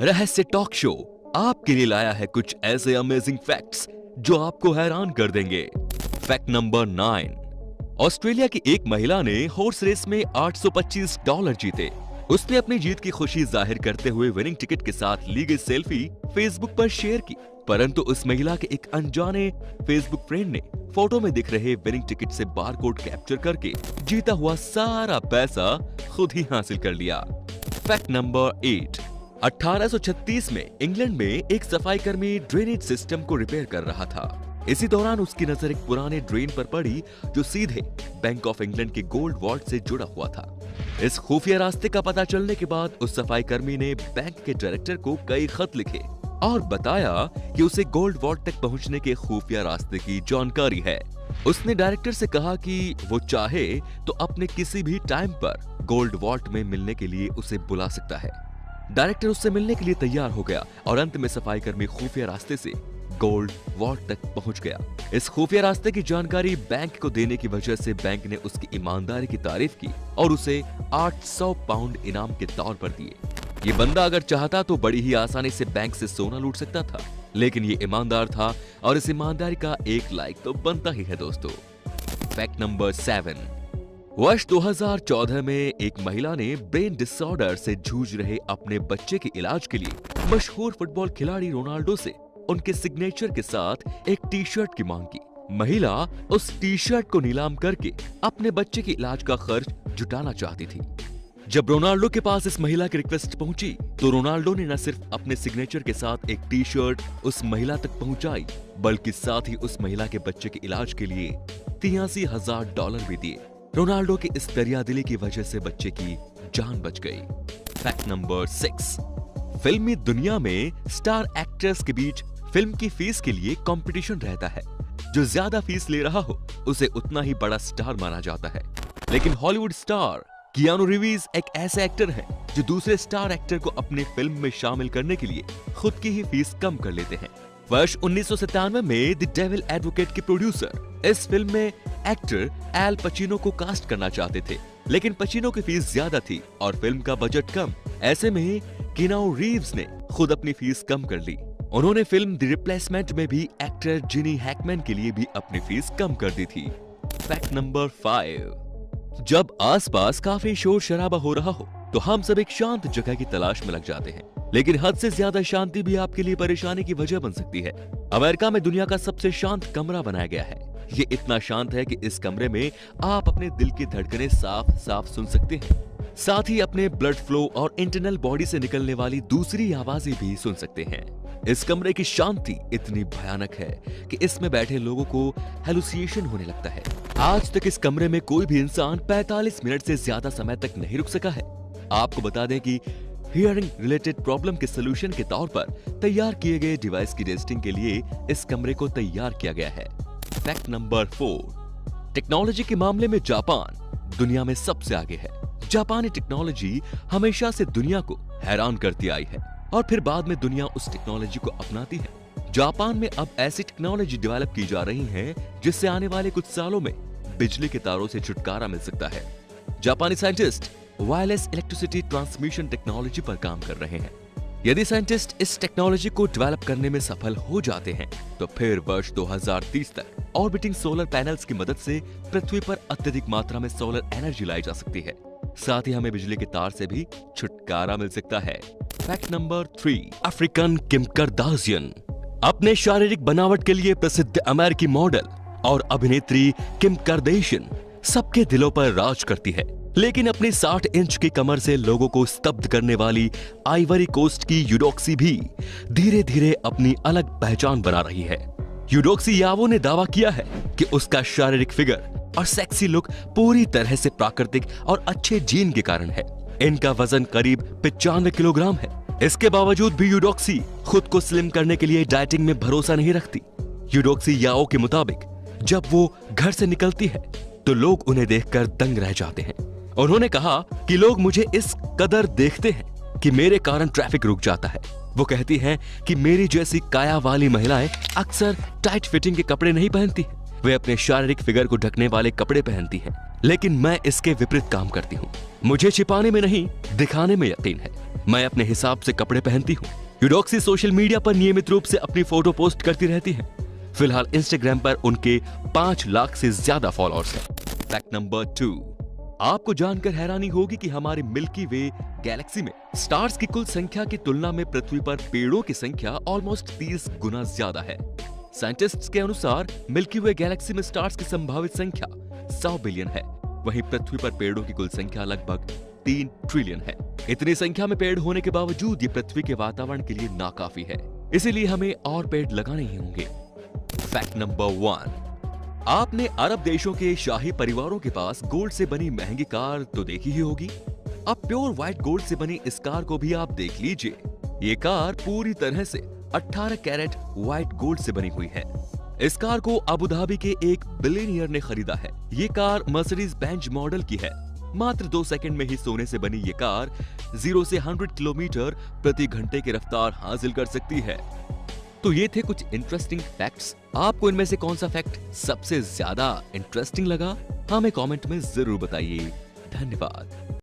रहस्य talk show आपके लिए लाया है कुछ ऐसे अमेजिंग फैक्ट्स जो आपको हैरान कर देंगे। Fact number 9। ऑस्ट्रेलिया की एक महिला ने हॉर्स रेस में $825 जीते। उसने अपनी जीत की खुशी जाहिर करते हुए विनिंग टिकट के साथ ली गई सेल्फी फेसबुक पर शेयर की, परंतु उस महिला के एक अनजाने फेसबुक फ्रेंड ने फोटो में दिख रहे विनिंग टिकट से बारकोड कैप्चर करके जीता हुआ सारा पैसा खुद ही हासिल कर लिया। Fact number 8। 1836 में इंग्लैंड में एक सफाई कर्मी ड्रेनेज सिस्टम को रिपेयर कर रहा था। इसी दौरान उसकी नजर एक पुराने ड्रेन पर पड़ी जो सीधे बैंक ऑफ इंग्लैंड के गोल्ड वॉल्ट से जुड़ा हुआ था। इस खुफिया रास्ते का पता चलने के बाद उस सफाई कर्मी ने बैंक के डायरेक्टर को कई खत लिखे और बताया कि उसे गोल्ड वॉल्ट तक पहुंचने के खुफिया रास्ते की जानकारी है। उसने डायरेक्टर से कहा कि वो चाहे तो अपने किसी भी टाइम पर गोल्ड वॉल्ट में मिलने के लिए उसे बुला सकता है। डायरेक्टर उससे मिलने के लिए तैयार हो गया और अंत में सफाई कर्मी खुफिया रास्ते से गोल्ड वॉल्ट तक पहुंच गया। इस खुफिया रास्ते की जानकारी बैंक को देने की वजह से बैंक ने उसकी ईमानदारी की तारीफ की और उसे 800 पाउंड इनाम के तौर पर दिए। ये बंदा अगर चाहता तो बड़ी ही आसानी से बैंक से सोना लूट सकता था, लेकिन ये ईमानदार था और इस ईमानदारी का एक लाइक तो बनता ही है दोस्तों। Fact number 7। वर्ष 2014 में एक महिला ने ब्रेन डिसऑर्डर से जूझ रहे अपने बच्चे के इलाज के लिए मशहूर फुटबॉल खिलाड़ी रोनाल्डो से उनके सिग्नेचर के साथ एक टी शर्ट की मांग की। महिला उस टी शर्ट को नीलाम करके अपने बच्चे के इलाज का खर्च जुटाना चाहती थी। जब रोनाल्डो के पास इस महिला की रिक्वेस्ट पहुंची तो रोनाल्डो ने न सिर्फ अपने सिग्नेचर के साथ एक टी शर्ट उस महिला तक पहुंचाई, बल्कि साथ ही उस महिला के बच्चे के इलाज के लिए $83,000 भी दिए। रोनाल्डो की इस दरियादिली की वजह से बच्चे की जान बच गई। Fact number 6। फिल्मी दुनिया में स्टार एक्टर्स के बीच फिल्म की फीस के लिए कंपटीशन रहता है। जो ज्यादा फीस ले रहा हो उसे उतना ही बड़ा स्टार माना जाता है। लेकिन हॉलीवुड स्टार कियानू रीव्स एक ऐसे एक्टर हैं जो दूसरे स्टार एक्टर को अपने फिल्म में शामिल करने के लिए खुद की ही फीस कम कर लेते हैं। वर्ष 1997 में द डेविल एडवोकेट के प्रोड्यूसर इस फिल्म में एक्टर एल पचिनो को कास्ट करना चाहते थे, लेकिन पचिनो की फीस ज्यादा थी और फिल्म का बजट कम। ऐसे में कियानू रीव्स ने खुद अपनी फीस कम कर ली। उन्होंने फिल्म द रिप्लेसमेंट में भी एक्टर जिनी हैकमैन के लिए भी अपनी फीस कम कर दी थी। Fact number 5। जब आसपास काफी शोर शराबा हो रहा हो तो हम सब एक शांत जगह की तलाश में लग जाते हैं, लेकिन हद से ज्यादा शांति भी आपके लिए परेशानी की वजह बन सकती है। अमेरिका में दुनिया का सबसे शांत कमरा बनाया गया है। ये इतना शांत है कि इस कमरे में आप अपने दिल की धड़कनें साफ साफ सुन सकते हैं, साथ ही अपने ब्लड फ्लो और इंटरनल बॉडी से निकलने वाली दूसरी आवाजें भी सुन सकते हैं। इस कमरे की शांति इतनी भयानक है कि इसमें बैठे लोगों को हेलुसिनेशन होने लगता है। आज तक इस कमरे में कोई भी इंसान 45 मिनट से ज्यादा समय तक नहीं रुक सका है। आपको बता दें कि हियरिंग रिलेटेड प्रॉब्लम के सोल्यूशन के तौर पर तैयार किए गए डिवाइस की टेस्टिंग के लिए इस कमरे को तैयार किया गया है। Fact number 4। टेक्नोलॉजी के मामले में जापान दुनिया में सबसे आगे है। जापानी टेक्नोलॉजी हमेशा से दुनिया को हैरान करती आई है और फिर बाद में दुनिया उस टेक्नोलॉजी को अपनाती है। जापान में अब ऐसी टेक्नोलॉजी डेवलप की जा रही है जिससे आने वाले कुछ सालों में बिजली के तारों से छुटकारा मिल सकता है। जापानी scientist wireless electricity transmission technology पर काम कर रहे हैं। यदि साइंटिस्ट इस टेक्नोलॉजी को डेवलप करने में सफल हो जाते हैं तो फिर वर्ष 2030 तक ऑर्बिटिंग सोलर पैनल्स की मदद से पृथ्वी पर अत्यधिक मात्रा में सोलर एनर्जी लाई जा सकती है। साथ ही हमें बिजली के तार से भी छुटकारा मिल सकता है। Fact number 3। African Kim Kardashian अपने शारीरिक बनावट के लिए प्रसिद्ध अमेरिकी मॉडल और अभिनेत्री किम कार्दाशियन सबके दिलों पर राज करती है, लेकिन अपनी 60 इंच की कमर से लोगों को स्तब्ध करने वाली आइवरी कोस्ट की यूडोक्सी भी धीरे धीरे अपनी अलग पहचान बना रही है। यूडोक्सी यावो ने दावा किया है कि उसका शारीरिक फिगर और सेक्सी लुक पूरी तरह से प्राकृतिक और अच्छे जीन के कारण है। इनका वजन करीब 95 किलोग्राम है। इसके बावजूद भी यूडोक्सी खुद को स्लिम करने के लिए डाइटिंग में भरोसा नहीं रखती। यूडोक्सी याओ के मुताबिक जब वो घर से निकलती है तो लोग उन्हें देखकर दंग रह जाते हैं। उन्होंने कहा कि लोग मुझे इस कदर देखते हैं कि मेरे कारण ट्रैफिक रुक जाता है। वो कहती हैं कि मेरी जैसी काया वाली महिलाएं अक्सर टाइट फिटिंग के कपड़े नहीं पहनती हैं। वे अपने शारीरिक फिगर को ढकने वाले कपड़े पहनती हैं, लेकिन मैं इसके विपरीत काम करती हूँ। मुझे छिपाने में नहीं, दिखाने में यकीन है। मैं अपने हिसाब से कपड़े पहनती हूँ। यूडोक्सी सोशल मीडिया पर नियमित रूप से अपनी फोटो पोस्ट करती रहती है। फिलहाल इंस्टाग्राम पर उनके 5 लाख से ज्यादा फॉलोअर्स हैं। फैक्ट नंबर 2, आपको जानकर हैरानी होगी कि हमारे मिल्की वे गैलेक्सी में स्टार्स की कुल संख्या की तुलना में पृथ्वी पर पेड़ों की संख्या ऑलमोस्ट 30 गुना ज्यादा है। साइंटिस्ट्स के अनुसार मिल्की वे गैलेक्सी में स्टार्स की संभावित संख्या 100 बिलियन है। वहीं पृथ्वी पर पेड़ों की कुल संख्या लगभग 3 ट्रिलियन है। इतनी संख्या में पेड़ होने के बावजूद ये पृथ्वी के वातावरण के लिए नाकाफी है, इसीलिए हमें और पेड़ लगाने ही होंगे। फैक्ट नंबर 1, आपने अरब देशों के शाही परिवारों के पास गोल्ड से बनी महंगी कार तो देखी ही होगी। अब प्योर व्हाइट गोल्ड से बनी इस कार को भी आप देख लीजिए। ये कार पूरी तरह से 18 कैरेट व्हाइट गोल्ड से बनी हुई है। इस कार को अबू धाबी के एक बिलियनियर ने खरीदा है। ये कार मर्सिडीज बेंज मॉडल की है। मात्र 2 सेकंड में ही सोने से बनी ये कार 0 से 100 किलोमीटर प्रति घंटे की रफ्तार हासिल कर सकती है। तो ये थे कुछ इंटरेस्टिंग फैक्ट्स। आपको इनमें से कौन सा फैक्ट सबसे ज्यादा इंटरेस्टिंग लगा? हमें कमेंट में जरूर बताइए। धन्यवाद।